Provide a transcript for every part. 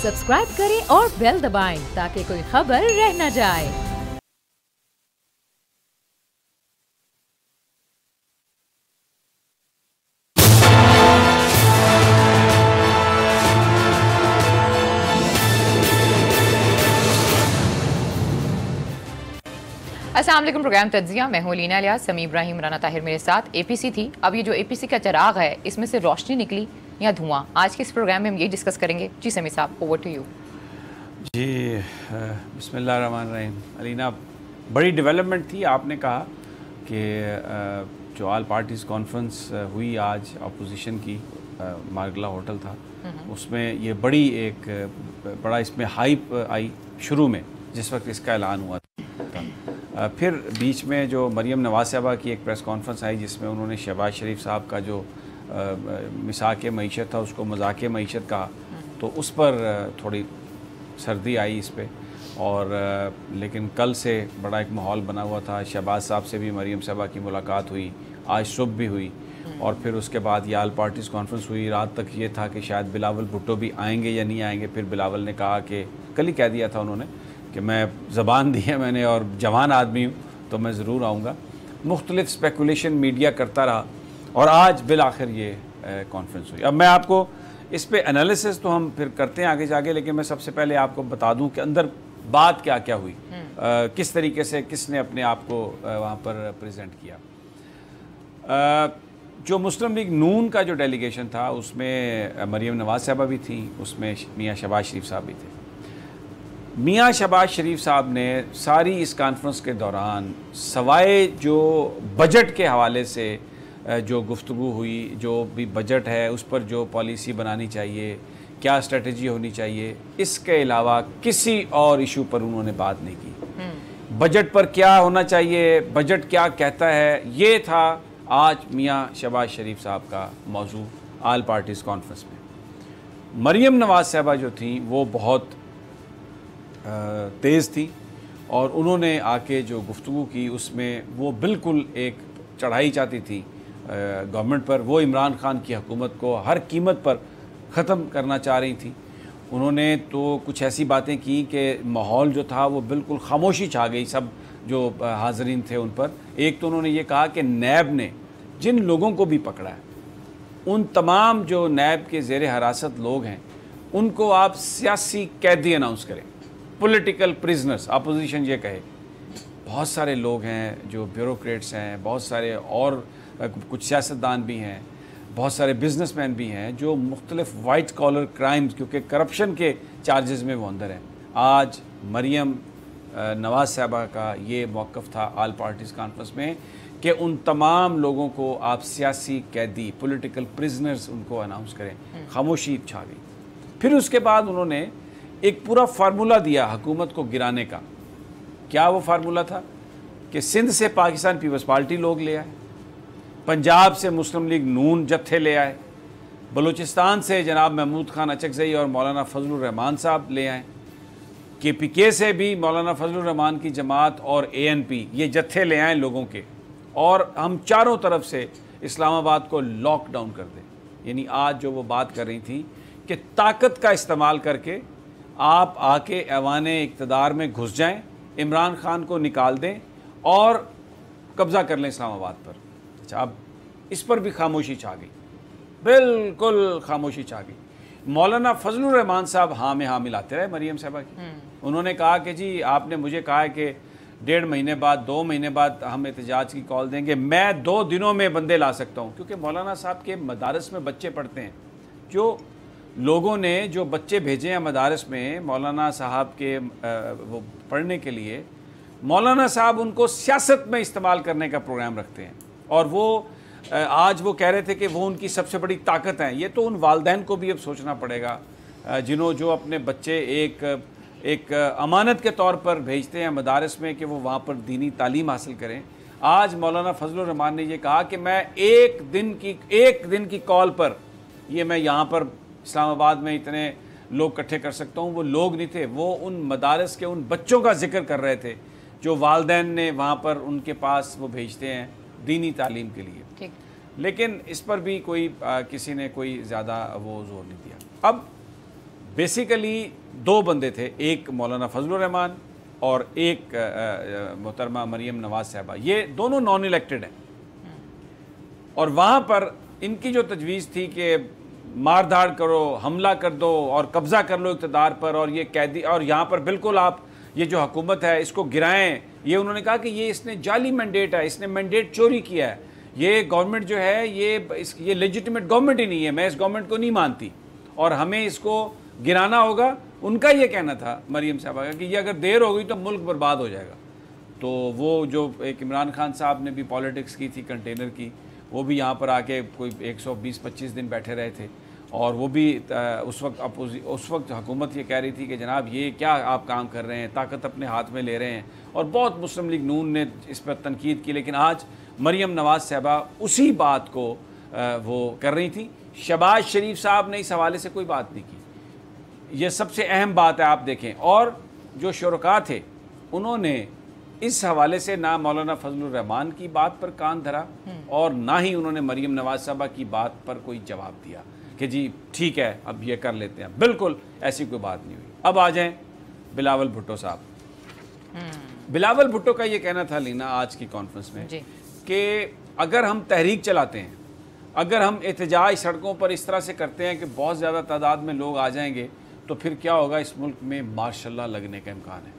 Subscribe करें और bell दबाएं ताकि कोई खबर रह न जाए। अस्सलाम वालेकुम। प्रोग्राम तज्जिया, मैं हूं लीना लिया। समी इब्राहिम, राना ताहिर मेरे साथ। एपीसी थी, अब ये जो एपीसी का चिराग है इसमें से रोशनी निकली या धुआं, आज के इस प्रोग्राम में हम ये डिस्कस करेंगे। जी समी साहब, ओवर टू यू। जी बिस्मिल्लाहिर्रहमानिर्रहीम। अलीना, बड़ी डेवलपमेंट थी। आपने कहा कि जो ऑल पार्टीज़ कॉन्फ्रेंस हुई आज अपोजिशन की, मार्गला होटल था, उसमें ये बड़ी एक बड़ा इसमें हाइप आई शुरू में जिस वक्त इसका ऐलान हुआ था। फिर बीच में जो मरियम नवाज साहबा की एक प्रेस कॉन्फ्रेंस आई जिसमें उन्होंने शहबाज शरीफ साहब का जो मिसाक मईशत था उसको मजाक मईशत कहा, तो उस पर थोड़ी सर्दी आई इस पर। और लेकिन कल से बड़ा एक माहौल बना हुआ था। शहबाज साहब से भी मरियम साहबा की मुलाकात हुई, आज सुबह भी हुई, और फिर उसके बाद ये ऑल पार्टीज़ कॉन्फ्रेंस हुई। रात तक ये था कि शायद बिलावल भुट्टो भी आएंगे या नहीं आएंगे। फिर बिलावल ने कहा कि कल ही कह दिया था उन्होंने कि मैं ज़बान दी है मैंने और जवान आदमी हूँ तो मैं ज़रूर आऊँगा। मुख्तलिफ स्पेकुलेशन मीडिया करता रहा और आज बिल आखिर ये कॉन्फ्रेंस हुई। अब मैं आपको इस पे एनालिसिस तो हम फिर करते हैं आगे जाके, लेकिन मैं सबसे पहले आपको बता दूं कि अंदर बात क्या क्या हुई, किस तरीके से किसने अपने आप को वहाँ पर प्रेजेंट किया। जो मुस्लिम लीग नून का जो डेलीगेशन था उसमें मरियम नवाज साहबा भी थी, उसमें मियाँ शहबाज शरीफ साहब भी थे। मियाँ शहबाज शरीफ साहब ने सारी इस कॉन्फ्रेंस के दौरान सवाए जो बजट के हवाले से जो गुफ्तगू हुई, जो भी बजट है उस पर जो पॉलिसी बनानी चाहिए, क्या स्ट्रेटजी होनी चाहिए, इसके अलावा किसी और इशू पर उन्होंने बात नहीं की। बजट पर क्या होना चाहिए, बजट क्या कहता है, ये था आज मियाँ शहबाज शरीफ साहब का मौजू ऑल पार्टीज़ कॉन्फ्रेंस में। मरियम नवाज साहबा जो थी वो बहुत तेज़ थी और उन्होंने आके जो गुफ्तगू की उसमें वो बिल्कुल एक चढ़ाई चाहती थी गवर्नमेंट पर। वो इमरान खान की हुकूमत को हर कीमत पर ख़त्म करना चाह रही थी। उन्होंने तो कुछ ऐसी बातें की कि माहौल जो था वो बिल्कुल खामोशी छा गई सब जो हाज़रीन थे उन पर। एक तो उन्होंने ये कहा कि नैब ने जिन लोगों को भी पकड़ा है, उन तमाम जो नैब के ज़ेर हिरासत लोग हैं उनको आप सियासी कैदी अनाउंस करें, पॉलिटिकल प्रिजनर्स। अपोजिशन ये कहे, बहुत सारे लोग हैं जो ब्यूरोक्रेट्स हैं, बहुत सारे और कुछ सियासतदान भी हैं, बहुत सारे बिजनेसमैन भी हैं जो मुख्तलिफ वाइट कॉलर क्राइम्स, क्योंकि करप्शन के चार्जेस में वो अंदर हैं। आज मरियम नवाज साहबा का ये मौक़िफ़ था ऑल पार्टीज़ कॉन्फ्रेंस में कि उन तमाम लोगों को आप सियासी कैदी, पॉलिटिकल प्रिजनर्स उनको अनाउंस करें। खामोशी छा गई। फिर उसके बाद उन्होंने एक पूरा फार्मूला दिया हुकूमत को गिराने का। क्या वो फार्मूला था कि सिंध से पाकिस्तान पीपल्स पार्टी लोग ले आए, पंजाब से मुस्लिम लीग नून जत्थे ले आए, बलूचिस्तान से जनाब महमूद खान अचकज़ई और मौलाना फजलुर रहमान साहब ले आए, KPK से भी मौलाना फजलुर रहमान की जमात और ANP ये जत्थे ले आए लोगों के, और हम चारों तरफ से इस्लामाबाद को लॉकडाउन कर दें। यानी आज जो वो बात कर रही थी कि ताकत का इस्तेमाल करके आप आके ऐवाने इक़्तिदार में घुस जाएं, इमरान खान को निकाल दें और कब्ज़ा कर लें इस्लामाबाद पर। अच्छा, अब इस पर भी खामोशी छा गई, बिल्कुल खामोशी छा गई। मौलाना फजलुर रहमान साहब हाँ में हाँ मिलाते रहे मरियम साहबा की। उन्होंने कहा कि जी आपने मुझे कहा है कि 1.5 महीने बाद 2 महीने बाद हम एहतजाज की कॉल देंगे, मैं 2 दिनों में बंदे ला सकता हूँ। क्योंकि मौलाना साहब के मदारस में बच्चे पढ़ते हैं, जो लोगों ने जो बच्चे भेजे हैं मदारस में मौलाना साहब के वो पढ़ने के लिए, मौलाना साहब उनको सियासत में इस्तेमाल करने का प्रोग्राम रखते हैं। और वो आज वो कह रहे थे कि वो उनकी सबसे बड़ी ताकत हैं। ये तो उन वालदैन को भी अब सोचना पड़ेगा जो अपने बच्चे एक अमानत के तौर पर भेजते हैं मदारस में कि वो वहाँ पर दीनी तालीम हासिल करें। आज मौलाना फजलुर रहमान ने ये कहा कि मैं एक दिन की कॉल पर ये मैं यहाँ पर इस्लामाबाद में इतने लोग इकट्ठे कर सकता हूँ। वो लोग नहीं थे, वो उन मदारस के उन बच्चों का जिक्र कर रहे थे जो वालदैन ने वहाँ पर उनके पास वो भेजते हैं दीनी तालीम के लिए। लेकिन इस पर भी कोई किसी ने कोई ज़्यादा वो जोर नहीं दिया। अब बेसिकली दो बंदे थे, एक मौलाना फजलुर रहमान और एक मोहतरमा मरियम नवाज साहबा, ये दोनों नॉन इलेक्टेड हैं। और वहाँ पर इनकी जो तजवीज़ थी कि मार धाड़ करो, हमला कर दो और कब्ज़ा कर लो इक़्तिदार पर, और ये कैदी, और यहाँ पर बिल्कुल आप ये जो हुकूमत है इसको गिराएं। ये उन्होंने कहा कि ये इसने जाली मैंडेट है, इसने मैंडेट चोरी किया है, ये गवर्नमेंट जो है ये लेजिटिमेट गवर्नमेंट ही नहीं है, मैं इस गवर्नमेंट को नहीं मानती और हमें इसको गिराना होगा। उनका ये कहना था मरियम साहबा का कि ये अगर देर हो गई तो मुल्क बर्बाद हो जाएगा। तो वो जो एक इमरान खान साहब ने भी पॉलिटिक्स की थी कंटेनर की, वो भी यहाँ पर आके कोई 120-25 दिन बैठे रहे थे और वो भी उस वक्त हुकूमत ये कह रही थी कि जनाब ये क्या आप काम कर रहे हैं, ताकत अपने हाथ में ले रहे हैं, और बहुत मुस्लिम लीग नून ने इस पर तनकीद की। लेकिन आज मरियम नवाज साहबा उसी बात को वो कर रही थी। शहबाज शरीफ साहब ने इस हवाले से कोई बात नहीं की, ये सबसे अहम बात है आप देखें। और जो शुरका थे उन्होंने इस हवाले से ना मौलाना फजलुर रहमान की बात पर कान धरा और ना ही उन्होंने मरियम नवाज साहबा की बात पर कोई जवाब दिया कि जी ठीक है अब ये कर लेते हैं। बिल्कुल ऐसी कोई बात नहीं हुई। अब आ जाएं बिलावल भुट्टो साहब। बिलावल भुट्टो का ये कहना था लीना आज की कॉन्फ्रेंस में कि अगर हम तहरीक चलाते हैं, अगर हम एहतजाज सड़कों पर इस तरह से करते हैं कि बहुत ज़्यादा तादाद में लोग आ जाएंगे तो फिर क्या होगा, इस मुल्क में मार्शल लगने का इम्कान है।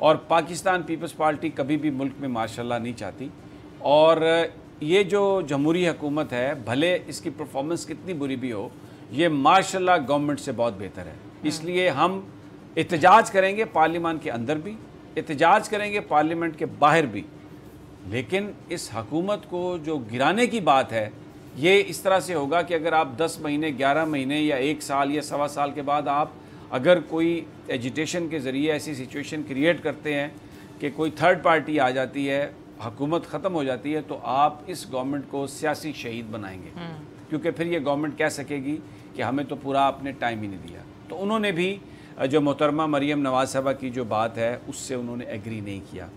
और पाकिस्तान पीपल्स पार्टी कभी भी मुल्क में मार्शल नहीं चाहती। और ये जो जमहूरी हुकूमत है, भले इसकी परफॉर्मेंस कितनी बुरी भी हो, ये मार्शल गवर्नमेंट से बहुत बेहतर है। इसलिए हम एहतजाज करेंगे पार्लियामान के अंदर भी, एहतजाज करेंगे पार्लियामेंट के बाहर भी, लेकिन इस हुकूमत को जो गिराने की बात है ये इस तरह से होगा कि अगर आप 10 महीने, 11 महीने या 1 साल या सवा साल के बाद आप अगर कोई एजिटेशन के ज़रिए ऐसी सिचुएशन क्रिएट करते हैं कि कोई थर्ड पार्टी आ जाती है, हुकूमत ख़त्म हो जाती है, तो आप इस गवर्नमेंट को सियासी शहीद बनाएंगे, क्योंकि फिर ये गवर्नमेंट कह सकेगी कि हमें तो पूरा आपने टाइम ही नहीं दिया। तो उन्होंने भी जो मोहतरमा मरियम नवाज साहबा की जो बात है उससे उन्होंने एग्री नहीं किया।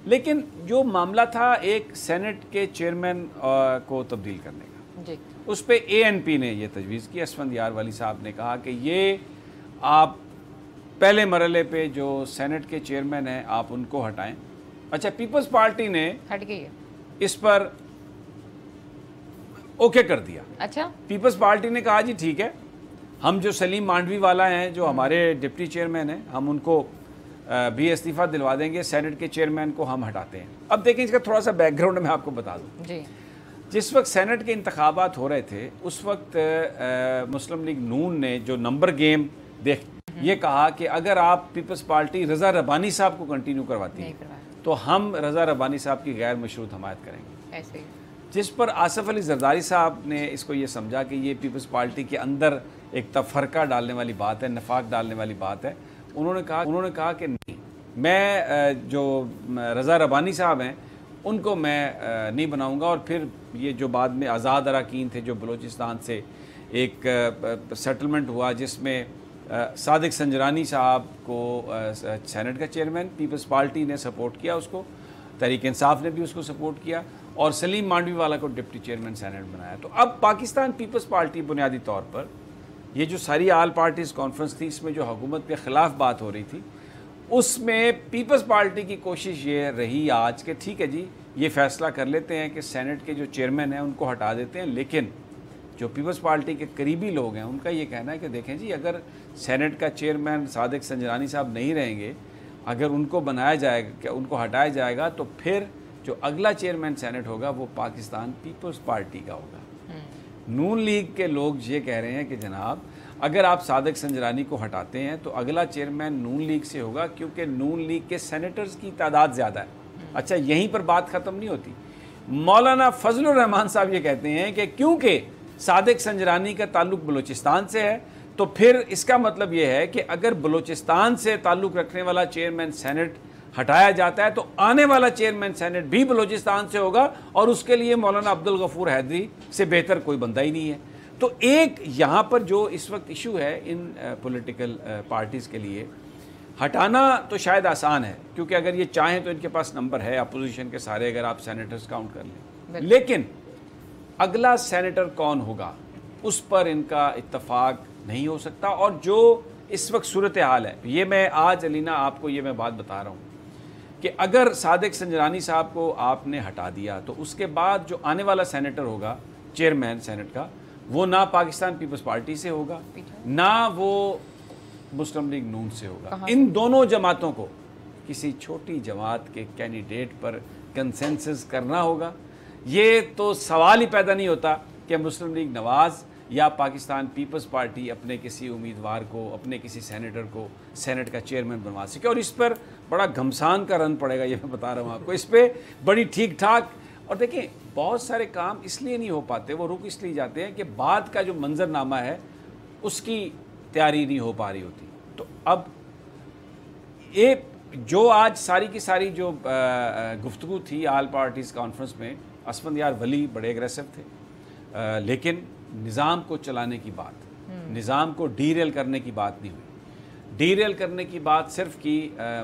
लेकिन जो मामला था एक सेनेट के चेयरमैन को तब्दील करने का, उस पर ANP ने ये तजवीज़ की। असफंदियार वाली साहब ने कहा कि ये आप पहले मरहले पे जो सेनेट के चेयरमैन हैं आप उनको हटाएं। अच्छा, पीपल्स पार्टी ने हट गई है, इस पर ओके कर दिया। अच्छा, पीपल्स पार्टी ने कहा जी ठीक है, हम जो सलीम मांडवी वाला हैं जो हमारे डिप्टी चेयरमैन हैं, हम उनको भी इस्तीफ़ा दिलवा देंगे, सेनेट के चेयरमैन को हम हटाते हैं। अब देखें इसका थोड़ा सा बैकग्राउंड मैं आपको बता दूं जी। जिस वक्त सेनेट के इंतखाबात हो रहे थे उस वक्त मुस्लिम लीग नून ने जो नंबर गेम देख ये कहा कि अगर आप पीपल्स पार्टी रज़ा रब्बानी साहब को कंटिन्यू करवाती है तो हम रज़ा रब्बानी साहब की गैर मशरूत हमायत करेंगे। ऐसे ही जिस पर आसिफ अली जरदारी साहब ने इसको ये समझा कि ये पीपल्स पार्टी के अंदर एक तफरका डालने वाली बात है, नफाक डालने वाली बात है। उन्होंने कहा कि नहीं, मैं जो रज़ा रब्बानी साहब हैं उनको मैं नहीं बनाऊंगा। और फिर ये जो बाद में आज़ाद अरकान थे जो बलूचिस्तान से एक सेटलमेंट हुआ जिसमें सादिक संजरानी साहब को सेनेट का चेयरमैन पीपल्स पार्टी ने सपोर्ट किया, उसको तहरीक इंसाफ ने भी उसको सपोर्ट किया, और सलीम मांडवी वाला को डिप्टी चेयरमैन सेनेट बनाया। तो अब पाकिस्तान पीपल्स पार्टी बुनियादी तौर पर ये जो सारी आल पार्टीज़ कॉन्फ्रेंस थी इसमें जो हुकूमत के ख़िलाफ़ बात हो रही थी, उसमें पीपल्स पार्टी की कोशिश ये रही आज कि ठीक है जी ये फ़ैसला कर लेते हैं कि सेनेट के जो चेयरमैन हैं उनको हटा देते हैं। लेकिन जो पीपल्स पार्टी के करीबी लोग हैं उनका ये कहना है कि देखें जी अगर सेनेट का चेयरमैन सादिक संजरानी साहब नहीं रहेंगे, अगर उनको बनाया जाएगा, उनको हटाया जाएगा, तो फिर जो अगला चेयरमैन सेनेट होगा वो पाकिस्तान पीपल्स पार्टी का होगा। नून लीग के लोग ये कह रहे हैं कि जनाब अगर आप सादिक संजरानी को हटाते हैं तो अगला चेयरमैन नून लीग से होगा, क्योंकि नून लीग के सेनेटर्स की तादाद ज़्यादा है। अच्छा, यहीं पर बात ख़त्म नहीं होती। मौलाना फजलुर रहमान साहब ये कहते हैं कि क्योंकि सादिक संजरानी का ताल्लुक बलूचिस्तान से है तो फिर इसका मतलब ये है कि अगर बलूचिस्तान से ताल्लुक़ रखने वाला चेयरमैन सेनेट हटाया जाता है तो आने वाला चेयरमैन सेनेट भी बलूचिस्तान से होगा, और उसके लिए मौलाना अब्दुल गफूर हैदरी से बेहतर कोई बंदा ही नहीं है। तो एक यहाँ पर जो इस वक्त इशू है इन पॉलिटिकल पार्टीज़ के लिए, हटाना तो शायद आसान है क्योंकि अगर ये चाहें तो इनके पास नंबर है अपोजिशन के सारे, अगर आप सेनेटर्स काउंट कर लें, लेकिन अगला सेनेटर कौन होगा उस पर इनका इत्तफाक नहीं हो सकता। और जो इस वक्त सूरत हाल है, ये मैं आज अलीना आपको ये मैं बात बता रहा हूँ कि अगर सादिक संजरानी साहब को आपने हटा दिया तो उसके बाद जो आने वाला सेनेटर होगा, चेयरमैन सेनेट का, वो ना पाकिस्तान पीपल्स पार्टी से होगा, ना वो मुस्लिम लीग नून से होगा। इन दोनों जमातों को किसी छोटी जमात के कैंडिडेट पर कंसेंसस करना होगा। ये तो सवाल ही पैदा नहीं होता कि मुस्लिम लीग नवाज़ या पाकिस्तान पीपल्स पार्टी अपने किसी उम्मीदवार को, अपने किसी सेनेटर को सेनेट का चेयरमैन बनवा सके। और इस पर बड़ा घमसान का रन पड़ेगा, ये मैं बता रहा हूँ आपको। इस पर बड़ी ठीक ठाक, और देखें बहुत सारे काम इसलिए नहीं हो पाते, वो रुक इसलिए जाते हैं कि बाद का जो मंजरनामा है उसकी तैयारी नहीं हो पा रही होती। तो अब ये जो आज सारी की सारी जो गुफ्तगू थी आल पार्टीज़ कॉन्फ्रेंस में, असफंदयार वली बड़े एग्रेसिव थे, लेकिन निज़ाम को चलाने की बात, निज़ाम को डीरेल करने की बात नहीं हुई। डीरेल करने की बात सिर्फ की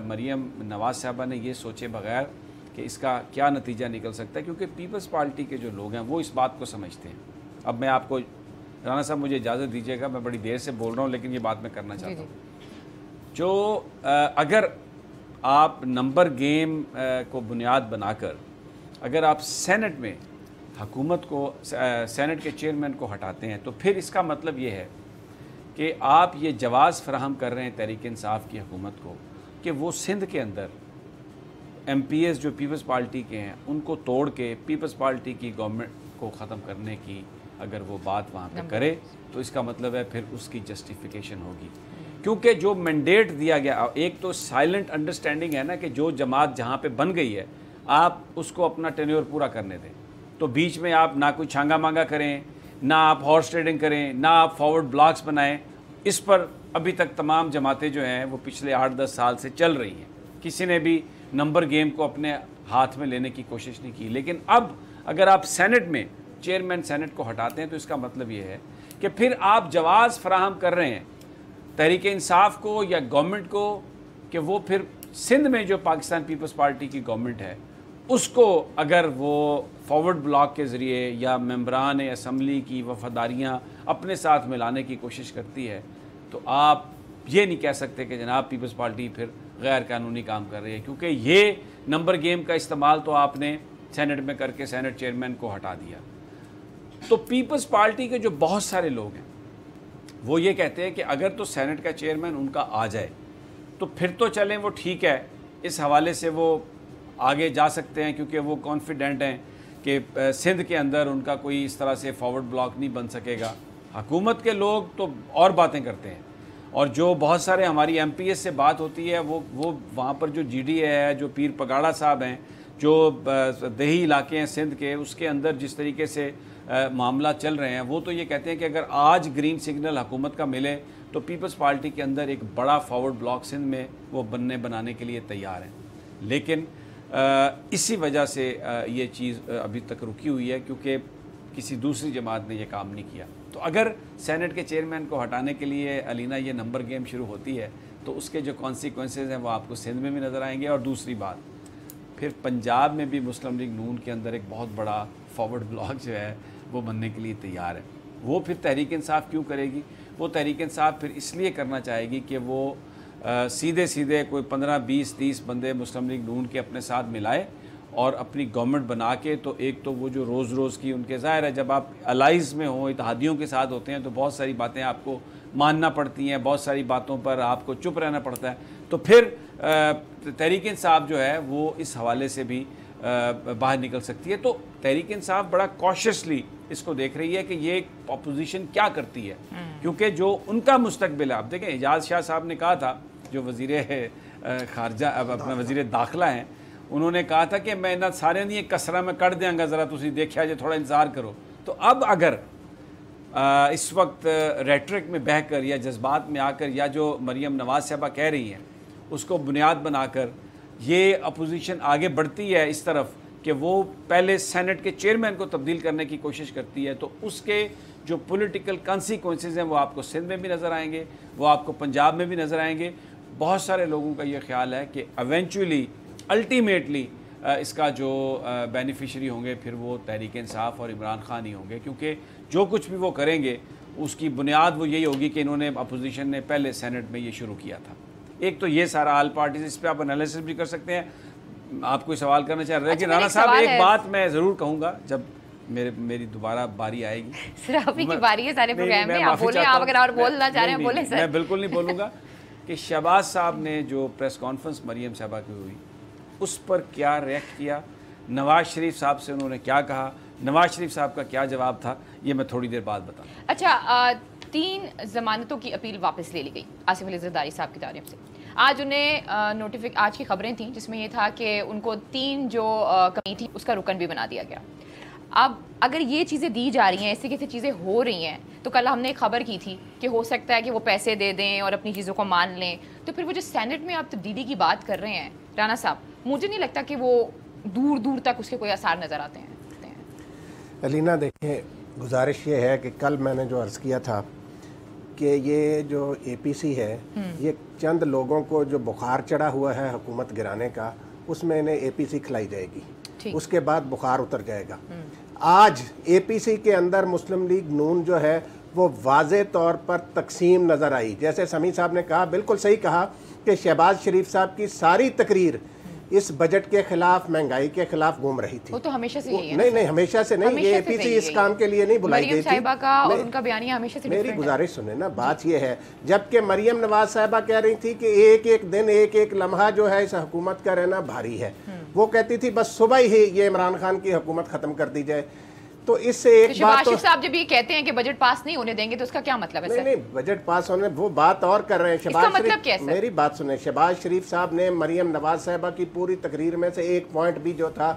मरियम नवाज़ साहबा ने ये सोचे बगैर कि इसका क्या नतीजा निकल सकता है, क्योंकि पीपल्स पार्टी के जो लोग हैं वो इस बात को समझते हैं। अब मैं आपको, राना साहब मुझे इजाज़त दीजिएगा, मैं बड़ी देर से बोल रहा हूँ लेकिन ये बात मैं करना चाहता हूँ। जो अगर आप नंबर गेम को बुनियाद बनाकर अगर आप सेनेट में हुकूमत को, सेनेट के चेयरमैन को हटाते हैं, तो फिर इसका मतलब ये है कि आप ये जवाज़ फराहम कर रहे हैं तहरीक इंसाफ की हुकूमत को कि वो सिंध के अंदर MPs जो पीपल्स पार्टी के हैं उनको तोड़ के पीपल्स पार्टी की गवर्नमेंट को ख़त्म करने की अगर वो बात वहाँ पे करे, तो इसका मतलब है फिर उसकी जस्टिफिकेशन होगी। क्योंकि जो मैंडेट दिया गया, एक तो साइलेंट अंडरस्टैंडिंग है ना कि जो जमात जहाँ पे बन गई है आप उसको अपना टेन्योर पूरा करने दें, तो बीच में आप ना कोई छांगा मांगा करें, ना आप हॉर्स ट्रेडिंग करें, ना आप फॉरवर्ड ब्लॉक्स बनाएं। इस पर अभी तक तमाम जमातें जो हैं वो पिछले 8-10 साल से चल रही हैं, किसी ने भी नंबर गेम को अपने हाथ में लेने की कोशिश नहीं की। लेकिन अब अगर आप सेनेट में चेयरमैन सेनेट को हटाते हैं तो इसका मतलब ये है कि फिर आप जवाज़ फराहम कर रहे हैं तहरीक इंसाफ को या गवर्नमेंट को कि वो फिर सिंध में जो पाकिस्तान पीपल्स पार्टी की गवर्नमेंट है उसको अगर वो फॉरवर्ड ब्लॉक के ज़रिए या मेंबरान असम्बली की वफादारियाँ अपने साथ मिलाने की कोशिश करती है, तो आप ये नहीं कह सकते कि जनाब पीपल्स पार्टी फिर गैर कानूनी काम कर रही है, क्योंकि ये नंबर गेम का इस्तेमाल तो आपने सेनेट में करके सेनेट चेयरमैन को हटा दिया। तो पीपल्स पार्टी के जो बहुत सारे लोग हैं वो ये कहते हैं कि अगर तो सेनेट का चेयरमैन उनका आ जाए तो फिर तो चलें, वो ठीक है, इस हवाले से वो आगे जा सकते हैं, क्योंकि वो कॉन्फिडेंट हैं कि सिंध के अंदर उनका कोई इस तरह से फॉरवर्ड ब्लॉक नहीं बन सकेगा। हुकूमत के लोग तो और बातें करते हैं, और जो बहुत सारे हमारी MPs से बात होती है वो वहाँ पर जो GDA है, जो पीर पगाड़ा साहब हैं, जो दही इलाके हैं सिंध के, उसके अंदर जिस तरीके से मामला चल रहे हैं, वो तो ये कहते हैं कि अगर आज ग्रीन सिग्नल हुकूमत का मिले तो पीपल्स पार्टी के अंदर एक बड़ा फॉरवर्ड ब्लॉक सिंध में वो बनाने के लिए तैयार हैं। लेकिन इसी वजह से ये चीज़ अभी तक रुकी हुई है, क्योंकि किसी दूसरी जमात ने ये काम नहीं किया। तो अगर सेनेट के चेयरमैन को हटाने के लिए अलीना ये नंबर गेम शुरू होती है तो उसके जो कॉन्सिक्वेंसेस हैं वो आपको सिंध में भी नज़र आएंगे। और दूसरी बात, फिर पंजाब में भी मुस्लिम लीग नून के अंदर एक बहुत बड़ा फॉरवर्ड ब्लॉक जो है वो बनने के लिए तैयार है। वो फिर तहरीक इंसाफ क्यों करेगी? वो तहरीक इंसाफ फिर इसलिए करना चाहेगी कि वो सीधे सीधे कोई 15, 20, 30 बंदे मुस्लिम लीग नून के अपने साथ मिलाए और अपनी गवर्नमेंट बना के, तो एक तो वो जो रोज़ रोज़ की उनके, ज़ाहिर है जब आप अलाइज़ में हो, इत्तेहादियों के साथ होते हैं, तो बहुत सारी बातें आपको मानना पड़ती हैं, बहुत सारी बातों पर आपको चुप रहना पड़ता है। तो फिर तहरीक इंसाफ जो है वो इस हवाले से भी बाहर निकल सकती है। तो तहरीक इंसाफ बड़ा कॉशियसली इसको देख रही है कि ये अपोजिशन क्या करती है, क्योंकि जो उनका मुस्तकबिल है। आप देखें, एजाज शाह साहब ने कहा था, जो वज़ीर खारजा अपना वज़ीर दाखिला हैं, उन्होंने कहा था कि मैं इन्हें सारे नहीं कसरा में कट देंगा, ज़रा तुसी देखिया जे, थोड़ा इंतज़ार करो। तो अब अगर इस वक्त रेटरिक में बहकर या जज्बात में आकर, या जो मरियम नवाज़ साहबा कह रही हैं उसको बुनियाद बनाकर ये अपोजिशन आगे बढ़ती है इस तरफ कि वो पहले सेनेट के चेयरमैन को तब्दील करने की कोशिश करती है, तो उसके जो पॉलिटिकल कॉन्सिक्वेंसेस हैं वो आपको सिंध में भी नज़र आएंगे, वो आपको पंजाब में भी नज़र आएंगे। बहुत सारे लोगों का ये ख्याल है कि एवेंचुअली अल्टीमेटली इसका जो बेनिफिशरी होंगे फिर वो तहरीक इंसाफ और इमरान खान ही होंगे, क्योंकि जो कुछ भी वो करेंगे उसकी बुनियाद वो यही होगी कि इन्होंने अपोजिशन ने पहले सेनेट में ये शुरू किया था। एक तो ये सारा ऑल पार्टीज, इस पर आप एनालिसिस भी कर सकते हैं। आप कोई सवाल करना चाह रहे हैं? लेकिन राणा साहब एक बात मैं ज़रूर कहूँगा, जब मेरी दोबारा बारी आएगी। सर अभी की बारी है सारे प्रोग्राम में, आप बोले, आप अगर और बोलना चाह रहे हैं बोले सर। मैं बिल्कुल नहीं बोलूँगा कि शहबाज साहब ने जो प्रेस कॉन्फ्रेंस मरियम साहबा की हुई उस पर क्या रिएक्ट किया, नवाज शरीफ साहब से उन्होंने क्या कहा, नवाज शरीफ साहब का क्या जवाब था, ये मैं थोड़ी देर बाद बताऊँ। अच्छा, 3 जमानतों की अपील वापस ले ली गई आसिफ अली जरदारी साहब की जानिब से। आज उन्हें आज की खबरें थी जिसमें ये था कि उनको 3 जो कमेटी थी उसका रुकन भी बना दिया गया। अब अगर ये चीज़ें दी जा रही हैं, ऐसी कैसी चीज़ें हो रही हैं, तो कल हमने एक खबर की थी कि हो सकता है कि वो पैसे दे दें और अपनी चीज़ों को मान लें। तो फिर वो जो सेनेट में आप तब्दीली की बात कर रहे हैं राणा साहब, मुझे नहीं लगता कि वो दूर दूर तक उसके कोई आसार नज़र आते हैं। अलीना देखें, गुजारिश ये है कि कल मैंने जो अर्ज़ किया था कि ये जो एपीसी है ये चंद लोगों को जो बुखार चढ़ा हुआ है हुकूमत गिराने का, उसमें इन्हें एपीसी खिलाई जाएगी, उसके बाद बुखार उतर जाएगा। आज एपीसी के अंदर मुस्लिम लीग नून जो है वो वाज़े तौर पर तकसीम नज़र आई। जैसे समी साहब ने कहा, बिल्कुल सही कहा कि शहबाज शरीफ साहब की सारी तकरीर इस बजट के खिलाफ, महंगाई के खिलाफ घूम रही थी। वो तो हमेशा से यही है। नहीं, हमेशा से नहीं, ये एपीसी इस काम के लिए नहीं बुलाई गई थी। और उनका बयानिया हमेशा से मेरी गुजारिश सुने ना, बात ये है, जबकि मरियम नवाज साहिबा कह रही थी कि एक एक दिन, एक एक लम्हा जो है इस हुकूमत का रहना भारी है। वो कहती थी बस सुबह ही ये इमरान खान की हुकूमत खत्म कर दी जाए। तो इससे एक बात तो साहब जब ये कहते हैं कि बजट पास नहीं होने देंगे तो उसका क्या मतलब है? नहीं, बजट पास होने, वो बात और कर रहे हैं। शहबाज मतलब क्या है? मेरी बात सुने, शहबाज शरीफ साहब ने मरियम नवाज साहिबा की पूरी तकरीर में से एक पॉइंट भी जो था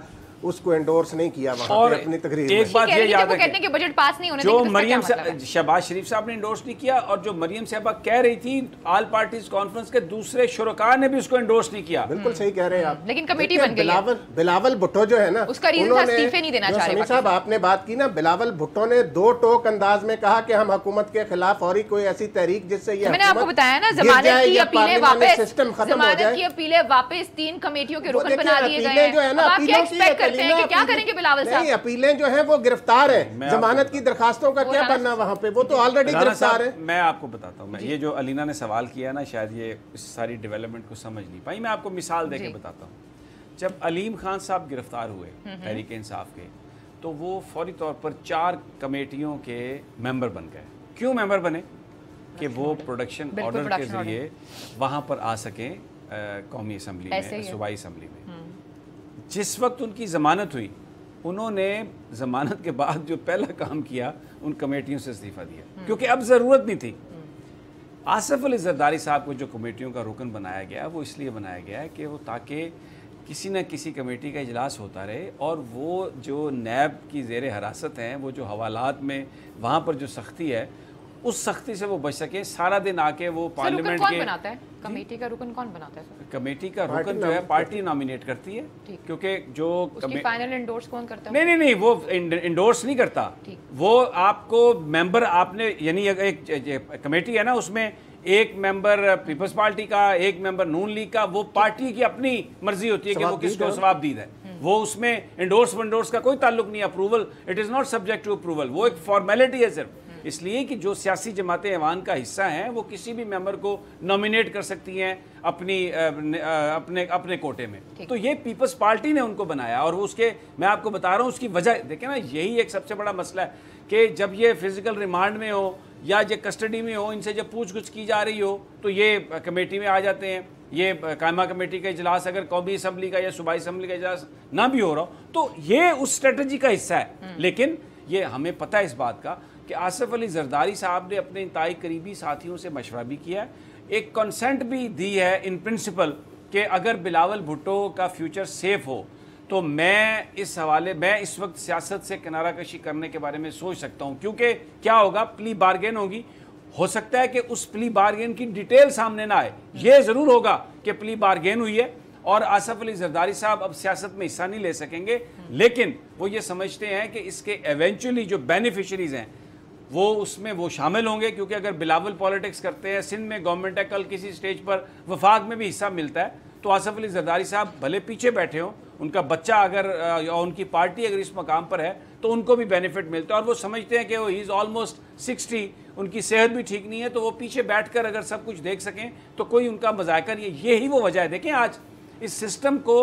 उसको एंडोर्स नहीं किया वहां पे अपनी तकरीर में। एक बात ये याद रखें कि बजट पास नहीं होने जो मरियम शहबाज शरीफ साहब ने एंडोर्स नहीं किया, और जो मरियम साहबा कह रही थी ऑल पार्टीज कॉन्फ्रेंस के दूसरे शुरका ने भी उसको एंडोर्स नहीं किया। बिल्कुल सही कह रहे हैं आप, लेकिन कमेटी बन गई। बिलावल भुट्टो जो है ना, उसका रीजन था इस्तीफे नहीं देना चाह रहे साहब। आपने बात की ना, बिलावल भुट्टो ने 2 टोक अंदाज में कहा कि हम हुकूमत के खिलाफ और कोई ऐसी तहरीक जिससे ये, मैंने आपको बताया ना, जमानत की अपीलें वापस, जमानत की अपीलें वापस 3 कमेटियों के रुकन बना दिए गए हैं। आप क्या एक्सपेक्ट करते हैं कि क्या करेंगे बिलावल साहब? नहीं, अपीलें जो हैं वो गिरफ्तार है, जमानत की दरखास्तों का क्या बनना वहां पे, वो तो ऑलरेडी गिरफ्तार है। मैं आपको बताता हूँ, ये जो अलीना ने सवाल किया ना, शायद ये इस सारी डेवलपमेंट को समझ नहीं पाई। मैं आपको मिसाल देके बताता हूँ। जब अलीम खान साहब गिरफ्तार हुए तहरीक इंसाफ के, तो वो फौरी तौर पर 4 कमेटियों के मेंबर बन गए। क्यों मेंबर बने? कि वो प्रोडक्शन ऑर्डर के जरिए वहाँ पर आ सकें कौमी असम्बली में, सूबाई असम्बली में। जिस वक्त उनकी ज़मानत हुई, उन्होंने ज़मानत के बाद जो पहला काम किया, उन कमेटियों से इस्तीफ़ा दिया, क्योंकि अब ज़रूरत नहीं थी। आसिफ अली जरदारी साहब को जो कमेटियों का रुकन बनाया गया, वो इसलिए बनाया गया है कि वो ताकि किसी न किसी कमेटी का इजलास होता रहे, और वो जो नैब की ज़ेर हिरासत हैं, वो जो हवालात में वहाँ पर जो सख्ती है, उस सख्ती से वो बच सके। सारा दिन आके वो पार्लियामेंट के बनाता है कमेटी का रुकन कौन बनाता है? कमेटी का रुकन जो है पार्टी नॉमिनेट करती है, क्योंकि जो फाइनल इंडोर्स कौन करता है? नहीं, वो इंडोर्स नहीं करता। वो आपको मेंबर, आपने यानी एक कमेटी है ना, उसमें एक मेंबर पीपल्स पार्टी का, एक मेंबर नून लीग का, वो पार्टी की अपनी मर्जी होती है कि वो किसको सवाबदीद है। वो उसमें इंडोर्स का कोई ताल्लुक नहीं, approval, it is not subject to approval, वो एक फॉर्मेलिटी है सिर्फ। इसलिए कि जो सियासी जमातें ऐवान का हिस्सा हैं, वो किसी भी मेंबर को नॉमिनेट कर सकती हैं अपने कोटे में। तो ये पीपल्स पार्टी ने उनको बनाया, और उसके मैं आपको बता रहा हूँ उसकी वजह देखें ना, यही एक सबसे बड़ा मसला है कि जब ये फिजिकल रिमांड में हो या ये कस्टडी में हो, इनसे जब पूछगछ की जा रही हो, तो ये कमेटी में आ जाते हैं। ये कायमा कमेटी का इजलास अगर कौमी असम्बली का या सूबाई असम्बली का इजलास ना भी हो रहा हो, तो ये उस स्ट्रेटजी का हिस्सा है। लेकिन ये हमें पता है इस बात का कि आसिफ अली जरदारी साहब ने अपने इंतहाई करीबी साथियों से मशवरा भी किया है, एक कंसेंट भी दी है इन प्रिंसिपल कि अगर बिलावल भुट्टो का फ्यूचर सेफ हो, तो मैं इस वक्त सियासत से किनारा कशी करने के बारे में सोच सकता हूँ। क्योंकि क्या होगा, प्ली बार्गेन होगी, हो सकता है कि उस प्ली बार्गेन की डिटेल सामने ना आए। ये ज़रूर होगा कि प्ली बार्गेन हुई है और आसिफ अली जरदारी साहब अब सियासत में हिस्सा नहीं ले सकेंगे, लेकिन वो ये समझते हैं कि इसके एवेंचुअली जो बेनिफिशरीज हैं वो उसमें वो शामिल होंगे। क्योंकि अगर बिलावल पॉलिटिक्स करते हैं, सिंध में गवर्नमेंट है, कल किसी स्टेज पर वफाक में भी हिस्सा मिलता है, तो आसिफ अली जरदारी साहब भले पीछे बैठे हों, उनका बच्चा अगर या उनकी पार्टी अगर इस मकाम पर है तो उनको भी बेनिफिट मिलता है, और वो समझते हैं कि वो ही इज़ ऑलमोस्ट 60, उनकी सेहत भी ठीक नहीं है, तो वो पीछे बैठकर अगर सब कुछ देख सकें तो कोई उनका मजाक नहीं है। यही वो वजह है। देखें आज इस सिस्टम को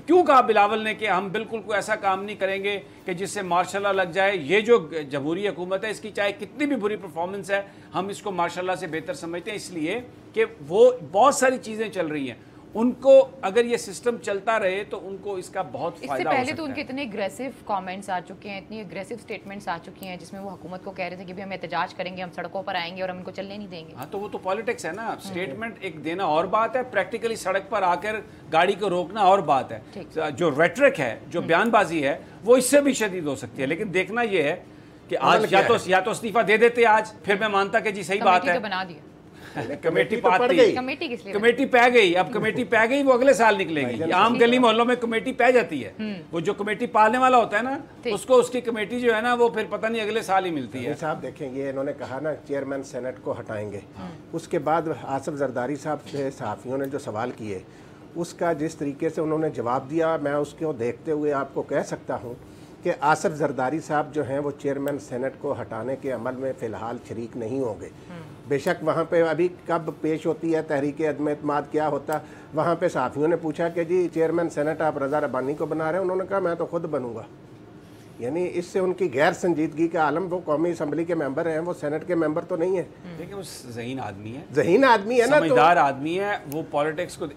क्यों कहा बिलावल ने कि हम बिल्कुल कोई ऐसा काम नहीं करेंगे कि जिससे मार्शल लॉ लग जाए। ये जो जमहूरी हुकूमत है, इसकी चाहे कितनी भी बुरी परफॉर्मेंस है, हम इसको मार्शल लॉ से बेहतर समझते हैं, इसलिए कि वो बहुत सारी चीज़ें चल रही हैं। उनको अगर ये सिस्टम चलता रहे तो उनको इसका बहुत फायदा हो सकता है। इससे पहले तो उनके इतने एग्रेसिव कमेंट्स आ चुके हैं, इतनी एग्रेसिव स्टेटमेंट्स आ चुकी हैं जिसमें वो हुकूमत को कह रहे थे कि भी हम एहतजाज करेंगे, हम सड़कों पर आएंगे और हम इनको चलने नहीं देंगे। हाँ, तो वो तो पॉलिटिक्स है ना। स्टेटमेंट एक देना और बात है, प्रैक्टिकली सड़क पर आकर गाड़ी को रोकना और बात है। जो रेटरिक है, जो बयानबाजी है, वो इससे भी शदीद हो सकती है। लेकिन देखना ये है कि आज या तो इस्तीफा दे देते आज, फिर मैं मानता कि जी सही बात है, बना दिया कमेटी पाती गई, कमेटी पै गई, अब कमेटी पै गई, वो अगले साल निकलेगी। आम गली मोहल्लों में कमेटी पै जाती है, वो जो कमेटी पालने वाला होता है ना, उसको उसकी कमेटी जो है ना, वो फिर पता नहीं अगले साल ही मिलती है। साहब देखेंगे, इन्होंने कहा ना चेयरमैन सेनेट को हटाएंगे, उसके बाद आसिफ जरदारी साहब से सहाफ़ियों ने जो सवाल किए, उसका जिस तरीके से उन्होंने जवाब दिया, मैं उसको देखते हुए आपको कह सकता हूँ कि आसिफ जरदारी साहब जो हैं वो चेयरमैन सेनेट को हटाने के अमल में फ़िलहाल शरीक नहीं होंगे। बेशक वहाँ पे अभी कब पेश होती है तहरीक अदम एतमाद, क्या होता, वहाँ पे सहाफ़ियों ने पूछा कि जी चेयरमैन सेनेट आप रज़ा रब्बानी को बना रहे हैं, उन्होंने कहा मैं तो खुद बनूंगा। यानी इससे उनकी गैर संजीदगी का आलम, वो कौमी असम्बली के मेंबर हैं, वो सेनेट के मेंबर तो नहीं है। देखिए वो ज़हीन आदमी है, ज़हीन आदमी है ना, समझदार आदमी है। वो पॉलिटिक्स को,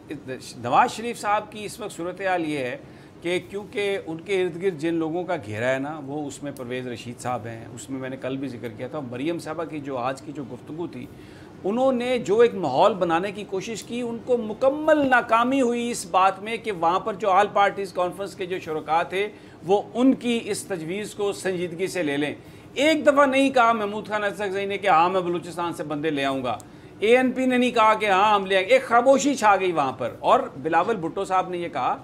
नवाज शरीफ साहब की इस वक्त सूरत हाल ये है कि क्योंकि उनके इर्द गिर्द जिन लोगों का घेरा है ना, वो उसमें परवेज़ रशीद साहब हैं, उसमें मैंने कल भी जिक्र किया था, मरियम साहबा की जो आज की जो गुफ्तगू थी, उन्होंने जो एक माहौल बनाने की कोशिश की, उनको मुकम्मल नाकामी हुई इस बात में कि वहाँ पर जो ऑल पार्टीज़ कॉन्फ्रेंस के जो शुरका थे वो उनकी इस तजवीज़ को संजीदगी से ले लें। एक दफ़ा नहीं कहा महमूद खान असरगज़ई ने कि हाँ मैं बलूचिस्तान से बंदे ले आऊँगा, ANP ने नहीं कहा कि हाँ हम ले आएंगे, एक खामोशी छा गई वहाँ पर। और बिलावल भुट्टो साहब ने ये कहा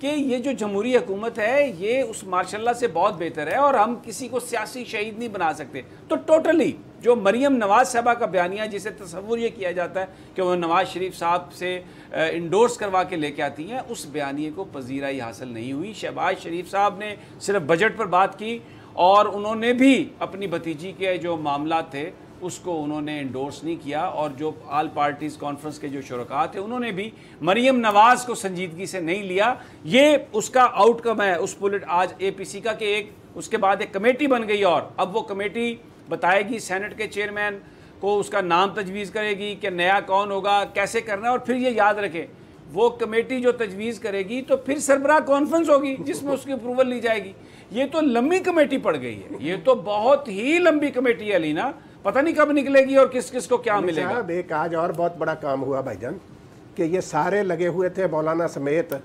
कि ये जो जमहूरी हुकूमत है ये उस मार्शल लॉ से बहुत बेहतर है और हम किसी को सियासी शहीद नहीं बना सकते। तो टोटली जो मरियम नवाज साहबा का बयानिया, जिसे तस्वुर ये किया जाता है कि वो नवाज शरीफ साहब से इंडोर्स करवा के लेके आती हैं, उस बयानिए को पजीराई हासिल नहीं हुई। शहबाज शरीफ साहब ने सिर्फ बजट पर बात की और उन्होंने भी अपनी भतीजी के जो मामला थे उसको उन्होंने इंडोर्स नहीं किया, और जो ऑल पार्टीज़ कॉन्फ्रेंस के जो शुरका थे उन्होंने भी मरियम नवाज़ को संजीदगी से नहीं लिया। ये उसका आउटकम है उस आज APC का कि एक उसके बाद एक कमेटी बन गई, और अब वो कमेटी बताएगी सेनेट के चेयरमैन को, उसका नाम तजवीज़ करेगी कि नया कौन होगा, कैसे करना है। और फिर ये याद रखें, वो कमेटी जो तजवीज़ करेगी तो फिर सरबराह कॉन्फ्रेंस होगी जिसमें उसकी अप्रूवल ली जाएगी। ये तो लंबी कमेटी पड़ गई है, ये तो बहुत ही लंबी कमेटी है अलीना, पता नहीं कब निकलेगी और किस किस को क्या मिलेगा। एक आज और बहुत बड़ा काम हुआ भाईजान कि ये सारे लगे हुए थे मौलाना समेत,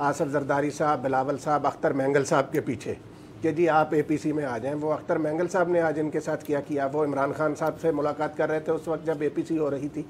आसिफ जरदारी साहब, बिलावल साहब, अख्तर मैंगल साहब के पीछे कि जी आप APC में आ जाएं। वो अख्तर मैंगल साहब ने आज इनके साथ क्या किया, वो इमरान खान साहब से मुलाकात कर रहे थे उस वक्त जब APC हो रही थी।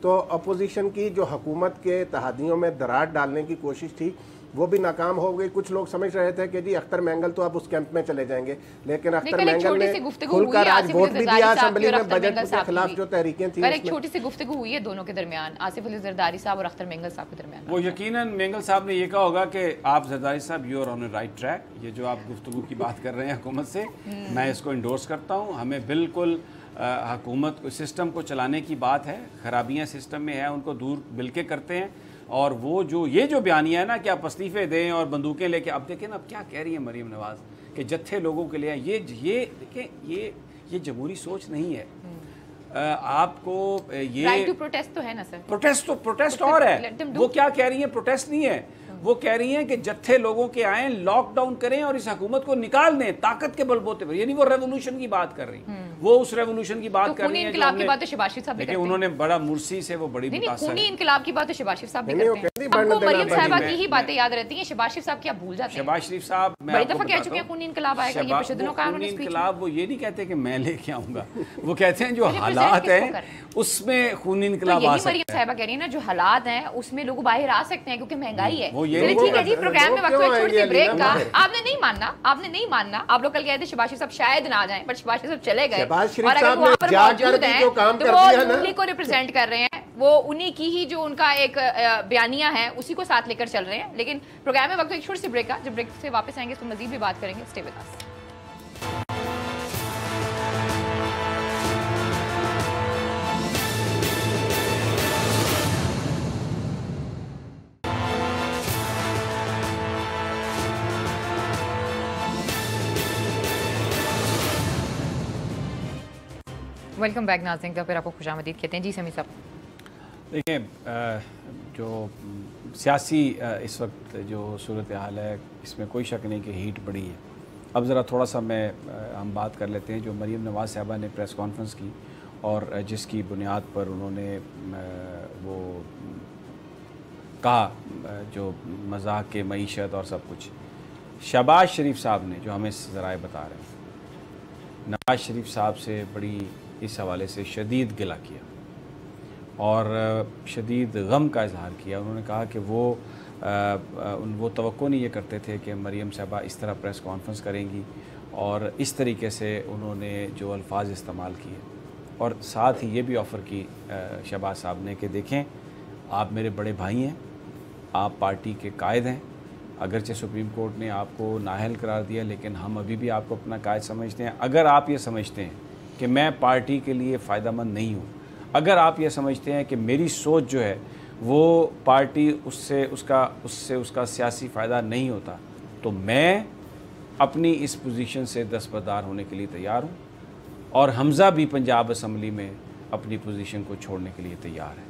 तो अपोजिशन की जो हुकूमत के तहादियों में दरार डालने की कोशिश थी वो भी नाकाम हो गई। कुछ लोग समझ रहे थे कि जी अख्तर मैंगल तो अब उस कैंप में चले जाएंगे, लेकिन अख्तर मैंगल ने खुलकर आज वोट भी दिया असेंबली में बजट के खिलाफ जो तहरीकें थी। एक छोटी सी गुफ्तगू हुई है दोनों के दरमियान, आसिफ अली जरदारी साहब और अख्तर मैंगल साहब के दरमियान। वो यकीनन मैंगल साहब ने ये कहा होगा कि आप जरदारी साहब you are on right track, ये जो आप गुफ्तगू की बात कर रहे हैं हुकूमत से, मैं इसको इंडोर्स करता हूँ। हमें बिल्कुल हुकूमत को, सिस्टम को चलाने की बात है, खराबियाँ सिस्टम में है उनको दूर मिलके करते हैं। और वो जो ये जो बयानिया है ना कि आप इस्तीफे दें और बंदूकें लेके, अब देखें ना अब क्या कह रही है मरियम नवाज कि जत्थे लोगों के लिए, ये देखें ये जमहूरी सोच नहीं है। आपको ये राइट टू प्रोटेस्ट तो है ना सर, प्रोटेस्ट और है। वो क्या कह रही है, प्रोटेस्ट नहीं है, वो कह रही हैं कि जत्थे लोगों के आए, लॉकडाउन करें और इस हुकूमत को निकाल दें ताकत के बलबूते पर। यानी वो रेवोल्यूशन की बात कर रही हैं, वो उस रेवोल्यूशन की बात कर रही हैं। इनकलाब की बात तो शहबाज शरीफ साहब भी करते हैं। उन्होंने बड़ा मुर्सी से वो बड़ी मुतासिर खूनी इनकलाब की बात तो शहबाज शरीफ साहब भी करते हैं। हमको मरियम साहिबा की ही बातें याद रहती हैं, शहबाज शरीफ साहब क्या भूल जाते हैं। शहबाज शरीफ साहब बड़ी दफा कह चुके हैं खूनी इनकलाब आएगा, ये तशद्दुद का कानून इनकलाब। वो ये नहीं कहते कि मैं लेके आऊंगा, वो कहते हैं जो हालात हैं उसमें खूनी इनकलाब आ सकता है। मरियम साहिबा कह रही है ना जो हालात हैं उसमें लोग बाहर आ सकते हैं क्योंकि महंगाई है। ठीक है जी, प्रोग्राम में वक्त छोटी सी ब्रेक का, आपने नहीं मानना, आप लोग कल कहते शहबाज शरीफ साहब शायद ना जाएं, पर शहबाज शरीफ साहब चले गए और अगर वहाँ पर मौजूद हैं तो वो दिल्ली को रिप्रेजेंट कर रहे हैं। वो उन्हीं की ही जो उनका एक बयानिया है उसी को साथ लेकर चल रहे हैं। लेकिन प्रोग्राम में वक्त एक छोटी सी ब्रेक का, जब ब्रेक से वापस आएंगे तो मजीद भी बात करेंगे। Stay with us. Welcome back नाज़रीन, तो फिर आपको खुशामदीद कहते हैं। जी समी साहब, देखिए जो सियासी इस वक्त जो सूरत हाल है इसमें कोई शक नहीं कि हीट बढ़ी है। अब ज़रा थोड़ा सा हम बात कर लेते हैं जो मरीम नवाज़ साहबा ने प्रेस कॉन्फ्रेंस की और जिसकी बुनियाद पर उन्होंने वो कहा जो मजाक के मईशत और सब कुछ। शहबाज शरीफ साहब ने जो हमें ज़राए बता रहे हैं, नवाज़ शरीफ साहब से बड़ी इस हवाले से शदीद गिला किया और शदीद गम का इजहार किया। उन्होंने कहा कि वो तवक्को नहीं ये करते थे कि मरीम साहबा इस तरह प्रेस कॉन्फ्रेंस करेंगी और इस तरीके से उन्होंने जो अल्फाज इस्तेमाल किए और साथ ही ये भी ऑफ़र की शहबाज साहब ने कि देखें आप मेरे बड़े भाई हैं, आप पार्टी के कायद हैं, अगरचे सुप्रीम कोर्ट ने आपको नाअहल करार दिया लेकिन हम अभी भी आपको अपना कायद समझते हैं। अगर आप ये समझते हैं कि मैं पार्टी के लिए फ़ायदेमंद नहीं हूँ, अगर आप ये समझते हैं कि मेरी सोच जो है वो पार्टी उससे उसका सियासी फ़ायदा नहीं होता, तो मैं अपनी इस पोजीशन से दस्तबरदार होने के लिए तैयार हूँ और हमज़ा भी पंजाब असम्बली में अपनी पोजीशन को छोड़ने के लिए तैयार है।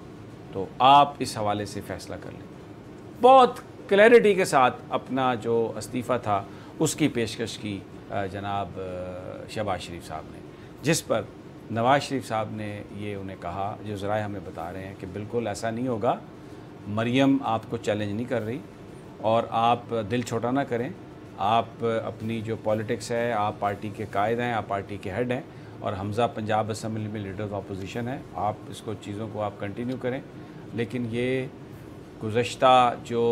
तो आप इस हवाले से फ़ैसला कर लें। बहुत क्लैरिटी के साथ अपना जो इस्तीफ़ा था उसकी पेशकश की जनाब शहबाज शरीफ साहब ने, जिस पर नवाज़ शरीफ साहब ने ये उन्हें कहा, जो ज़राए हमें बता रहे हैं कि बिल्कुल ऐसा नहीं होगा, मरियम आपको चैलेंज नहीं कर रही और आप दिल छोटा ना करें, आप अपनी जो पॉलिटिक्स है, आप पार्टी के कायद हैं, आप पार्टी के हेड हैं और हमज़ा पंजाब असम्बली में लीडर ऑफ अपोजिशन है, आप इसको चीज़ों को आप कंटिन्यू करें। लेकिन ये गुज़श्ता जो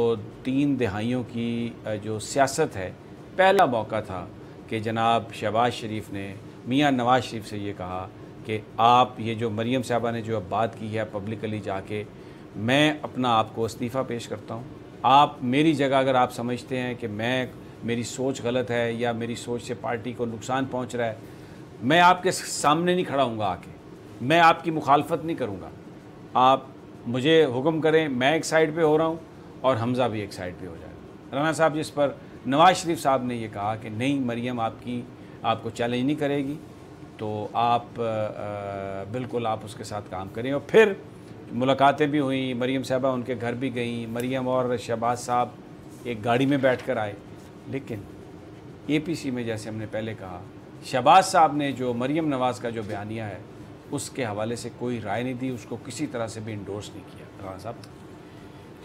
3 दहाइयों की जो सियासत है, पहला मौका था कि जनाब शहबाज शरीफ ने मियाँ नवाज़ शरीफ से ये कहा कि आप ये जो मरीम साहबा ने जो अब बात की है पब्लिकली जाके, मैं अपना आपको इस्तीफ़ा पेश करता हूँ। आप मेरी जगह अगर आप समझते हैं कि मेरी सोच गलत है या मेरी सोच से पार्टी को नुकसान पहुँच रहा है, मैं आपके सामने नहीं खड़ा हूँगा आके, मैं आपकी मुखालफत नहीं करूँगा। आप मुझे हुक्म करें, मैं एक साइड पे हो रहा हूँ और हमज़ा भी एक साइड पे हो जाएगा। राना साहब, जिस पर नवाज़ शरीफ साहब ने ये कहा कि नहीं मरीम आपको चैलेंज नहीं करेगी, तो आप बिल्कुल आप उसके साथ काम करें। और फिर मुलाकातें भी हुई, मरीम साहबा उनके घर भी गई, मरीम और शहबाज साहब एक गाड़ी में बैठकर आए। लेकिन APC में जैसे हमने पहले कहा, शहबाज साहब ने जो मरीम नवाज़ का जो बयानिया है उसके हवाले से कोई राय नहीं दी, उसको किसी तरह से भी इंडोर्स नहीं किया। राना साहब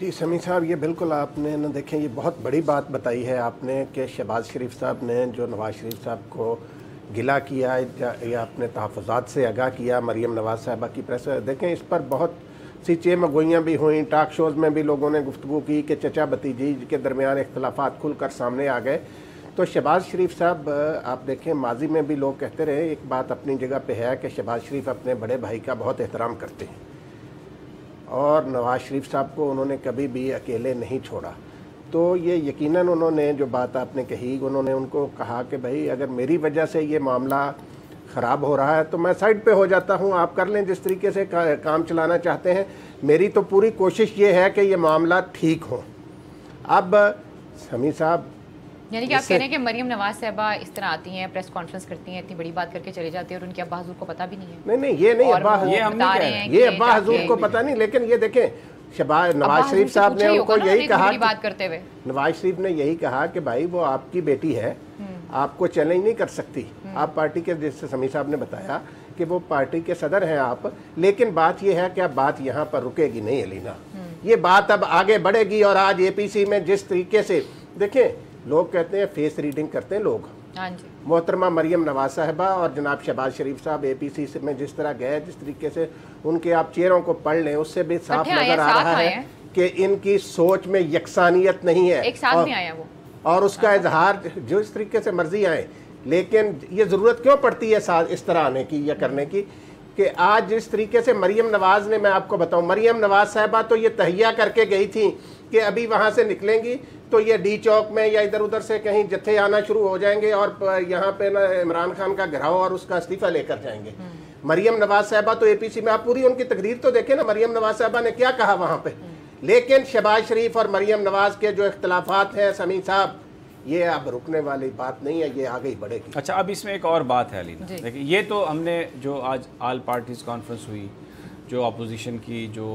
जी समी साहब, ये बिल्कुल आपने न देखें, ये बहुत बड़ी बात बताई है आपने कि शहबाज शरीफ साहब ने जो नवाज़ शरीफ साहब को गिला किया या अपने तहफ़्फ़ुज़ात से आगाह किया मरीम नवाज़ साहबा की प्रेस। देखें, इस पर बहुत सी चेमगोइयाँ भी हुई, टॉक शोज़ में भी लोगों ने गुफ्तगू की कि चचा भतीजी के दरमियान इख्तलाफात खुलकर सामने आ गए। तो शहबाज शरीफ साहब, आप देखें माजी में भी लोग कहते रहे, एक बात अपनी जगह पे है कि शहबाज शरीफ अपने बड़े भाई का बहुत एहतराम करते हैं और नवाज़ शरीफ साहब को उन्होंने कभी भी अकेले नहीं छोड़ा। तो ये यकीनन उन्होंने जो बात आपने कही, उन्होंने उनको कहा कि भाई अगर मेरी वजह से ये मामला ख़राब हो रहा है तो मैं साइड पे हो जाता हूँ, आप कर लें जिस तरीके से काम चलाना चाहते हैं। मेरी तो पूरी कोशिश ये है कि ये मामला ठीक हो। अब समी साहब, यानी कि आप कह रहे हैं कि मरीम नवाज साहबा इस तरह आती हैं, प्रेस कॉन्फ्रेंस करती हैं, इतनी बड़ी बात करके चले जाती हैं और उनके अब्बा हुजूर को पता भी नहीं है। नहीं, ये नहीं, अब्बा हुजूर को पता नहीं, लेकिन ये देखें नवाज शरीफ साहब ने उनको यही कहा, बात करते हुए नवाज शरीफ ने यही कहा कि भाई वो आपकी बेटी है, आपको चैलेंज नहीं कर सकती। आप पार्टी के, जैसे समी साहब ने बताया कि वो पार्टी के सदर हैं आप, लेकिन बात ये है कि अब बात यहाँ पर रुकेगी नहीं अलीना, ये बात अब आगे बढ़ेगी। और आज APC में जिस तरीके से देखें, लोग कहते हैं फेस रीडिंग करते हैं लोग। हाँ जी। मोहतरमा मरीम नवाज साहबा और जनाब शहबाज शरीफ साहब APC में जिस तरह गए, जिस तरीके से उनके आप चेहरों को पढ़ लें, उससे भी साफ नजर आ रहा है कि इनकी सोच में यकसानियत नहीं है। एक साथ में आया वो, और उसका इजहार जो इस तरीके से मर्जी आए, लेकिन ये ज़रूरत क्यों पड़ती है इस तरह आने की या करने की कि आज जिस तरीके से मरीम नवाज़ ने, मैं आपको बताऊं, मरीम नवाज़ साहबा तो ये तहिया करके गई थी कि अभी वहाँ से निकलेंगी तो ये डी चौक में या इधर उधर से कहीं जत्थे आना शुरू हो जाएंगे और यहाँ पे ना इमरान खान का घिराव और उसका इस्तीफा लेकर जाएंगे। मरीम नवाज साहबा तो एपीसी में, आप पूरी उनकी तकरीर तो देखें ना, मरीम नवाज साहबा ने क्या कहा वहाँ पे। लेकिन शहबाज शरीफ और मरीम नवाज के जो इख्तलाफात हैं समी साहब, ये अब रुकने वाली बात नहीं है, ये आगे ही बढ़ेगी। अच्छा, अब इसमें एक और बात है अलीना, देखिए ये तो हमने जो आज ऑल पार्टीज कॉन्फ्रेंस हुई, जो अपोजिशन की जो